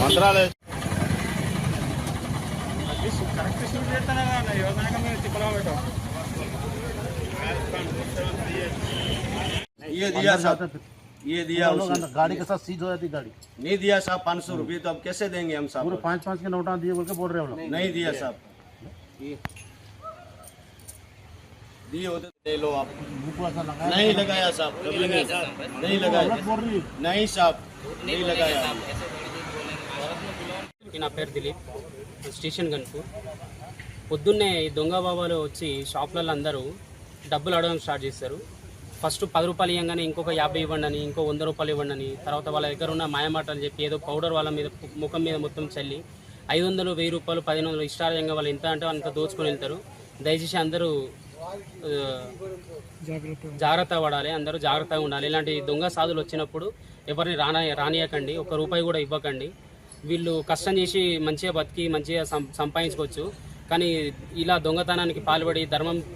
మంత్రాలయ ये दिया साहब, ये दिया उसने। गाड़ी के साथ सीज हो जाती गाड़ी। नहीं दिया साहब 500 रुपये, तो अब कैसे देंगे हम साहब? पूरे 5-5 के नोटा दिए बोल के बोल रहे हो लोग। नहीं दिया साहब, दिए होते तो ले लो आप। मुंह को ऐसा लगाया नहीं लगाया साहब, कभी नहीं लगाया, बोल रही है। नहीं साहब नहीं लगाया। నా పేరు దిలీప్, స్టేషన్ గన్పూర్. పొద్దున్నే ఈ దొంగ బాబాలు వచ్చి షాపులలో అందరూ డబ్బులు అడగడం స్టార్ట్ చేస్తారు. ఫస్ట్ 10 రూపాయలు ఇవ్వగానే ఇంకొక 50 ఇవ్వండి అని, ఇంకో 100 రూపాయలు ఇవ్వండి అని, తర్వాత వాళ్ళ దగ్గర ఉన్న మాయమాటలు చెప్పి ఏదో పౌడర్ వాళ్ళ మీద ముఖం మీద మొత్తం చల్లి 500, 1000 రూపాయలు, 1500 ఇష్టారంగా వాళ్ళు ఎంత అంటే అంత దోచుకొని వెళ్తారు. దయచేసి అందరూ జాగ్రత్త పడాలి, అందరూ జాగ్రత్తగా ఉండాలి. ఇలాంటి దొంగ సాధులు వచ్చినప్పుడు ఎవరిని రానియకండి, 1 రూపాయి కూడా ఇవ్వకండి. వీళ్ళు కష్టం చేసి మంచిగా బతికి మంచిగా సంపాదించుకోవచ్చు, కానీ ఇలా దొంగతనానికి పాల్పడి ధర్మం